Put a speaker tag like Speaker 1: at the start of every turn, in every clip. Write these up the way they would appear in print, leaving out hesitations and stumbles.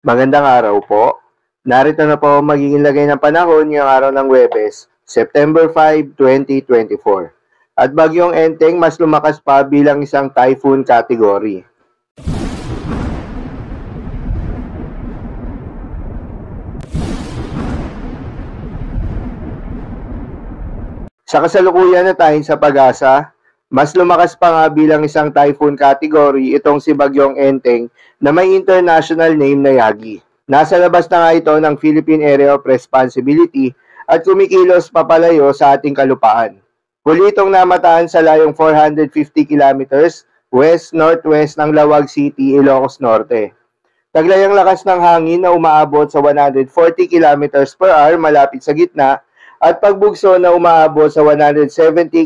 Speaker 1: Magandang araw po. Narito na po ang magiging lagay ng panahon ngayong araw ng Huwebes, September 5, 2024. At bagyong Enteng mas lumakas pa bilang isang typhoon category. Sa kasalukuyan na tayo sa pag-asa, mas lumakas pa nga bilang isang typhoon category itong si Bagyong Enteng na may international name na Yagi. Nasa labas na nga ito ng Philippine Area of Responsibility at kumikilos papalayo sa ating kalupaan. Huli itong namataan sa layong 450 kilometers west-northwest ng Lawag City, Ilocos Norte. Taglay ang lakas ng hangin na umaabot sa 140 kilometers per hour malapit sa gitna at pagbugso na umaabot sa 170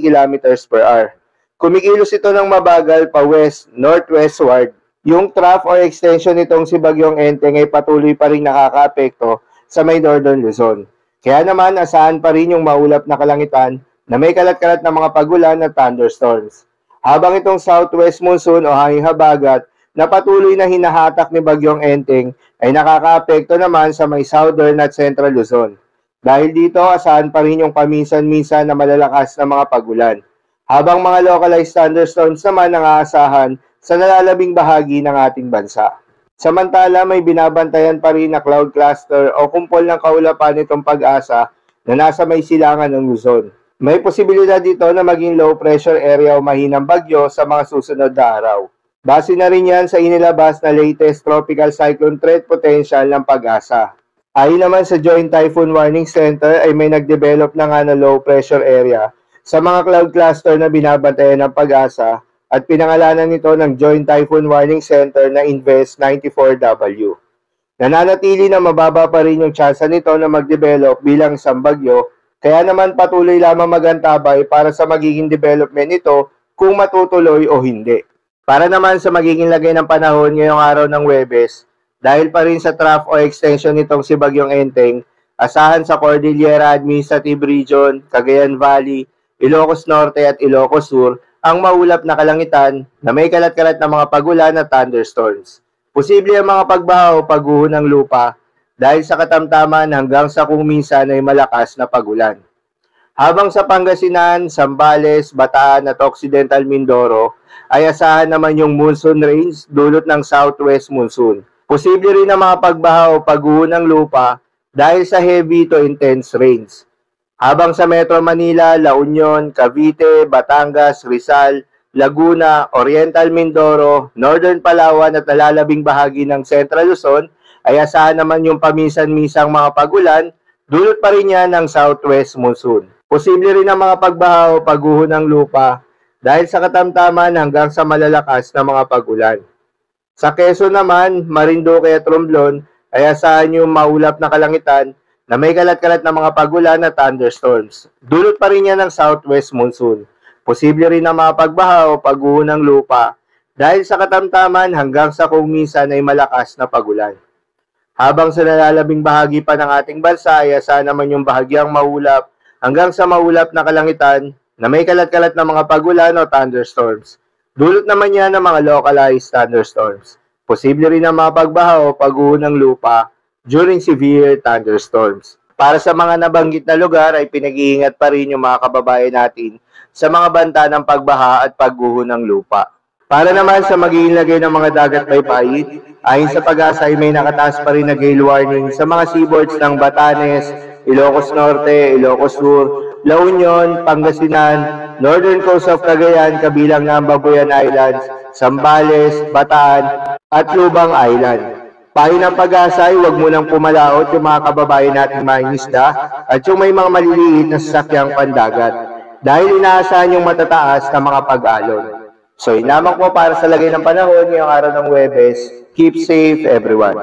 Speaker 1: kilometers per hour. Kumikilos ito ng mabagal pa west-northwestward. Yung trough or extension nitong si Bagyong Enteng ay patuloy pa rin nakakaapekto sa may northern Luzon. Kaya naman asahan pa rin yung maulap na kalangitan na may kalat-kalat na mga pagulan at thunderstorms. Habang itong southwest monsoon o hanging habagat na patuloy na hinahatak ni Bagyong Enteng ay nakakaapekto naman sa may southern at central Luzon. Dahil dito, asahan pa rin yung paminsan-minsan na malalakas na mga pagulan. Habang mga localized thunderstorms naman ang aasahan sa nalalabing bahagi ng ating bansa. Samantala, may binabantayan pa rin na cloud cluster o kumpol ng kaulapan nitong pag-asa na nasa may silangan ng Luzon. May posibilidad dito na maging low pressure area o mahinang bagyo sa mga susunod na araw. Base na rin yan sa inilabas na latest tropical cyclone threat potential ng pag-asa. Ayon naman sa Joint Typhoon Warning Center ay may nag-develop na nga na low pressure area sa mga cloud cluster na binabantayan ng pag-asa at pinangalanan nito ng Joint Typhoon Warning Center na Invest 94W. Nananatili na mababa pa rin yung tsansa nito na mag-develop bilang isang bagyo, kaya naman patuloy lamang magantabay para sa magiging development nito kung matutuloy o hindi. Para naman sa magiging lagay ng panahon ngayong araw ng Huwebes, dahil pa rin sa trough o extension nitong si Bagyong Enteng, asahan sa Cordillera Administrative Region, Cagayan Valley, Ilocos Norte at Ilocos Sur ang maulap na kalangitan na may kalat-kalat na mga pagulan at thunderstorms. Posible ang mga pagbaha o pagguho ng lupa dahil sa katamtaman hanggang sa kung minsan ay malakas na pagulan. Habang sa Pangasinan, Zambales, Bataan at Occidental Mindoro ay asahan naman yung monsoon rains dulot ng southwest monsoon. Posible rin ang mga pagbaha o pagguho ng lupa dahil sa heavy to intense rains. Habang sa Metro Manila, La Union, Cavite, Batangas, Rizal, Laguna, Oriental Mindoro, Northern Palawan at nalalabing bahagi ng Central Luzon ay asahan naman yung paminsan-minsang mga pagulan, dulot pa rin yan ng southwest monsoon. Posible rin ang mga pagbaha o pagguho ng lupa dahil sa katamtaman hanggang sa malalakas na mga pagulan. Sa Quezon naman, Marinduque at Romblon ay asahan yung maulap na kalangitan na may kalat-kalat na mga pagulan at thunderstorms. Dulot pa rin yan ng southwest monsoon. Posible rin ang mga pagbaha o pagguho ng lupa dahil sa katamtaman hanggang sa kung minsan ay malakas na pagulan. Habang sa nalalabing bahagi pa ng ating bansa ay asahan naman yung bahagyang maulap hanggang sa maulap na kalangitan na may kalat-kalat na mga pagulan o thunderstorms. Dulot naman yan ng mga localized thunderstorms. Posible rin ang mga pagbaha o pagguho ng lupa during severe thunderstorms. Para sa mga nabanggit na lugar ay pinag-iingat pa rin yung mga kababayan natin sa mga banta ng pagbaha at pagguho ng lupa. Para naman sa magiging lagay ng mga dagat baybayin, ayon sa pag-asa ay may nakataas pa rin na gale warning sa mga seaboards ng Batanes, Ilocos Norte, Ilocos Sur, La Union, Pangasinan, Northern Coast of Cagayan kabilang ng Babuyan Islands, Zambales, Bataan at Lubang Island. Payo ng pag-asa ay huwag munang pumalaot yung mga kababayan nating mangingisda at yung may mga maliliit na sasakyang pandagat dahil inaasahan yung matataas na mga pag-alon. So, yun lamang po para sa lagay ng panahon ngayong araw ng Huwebes. Keep safe everyone.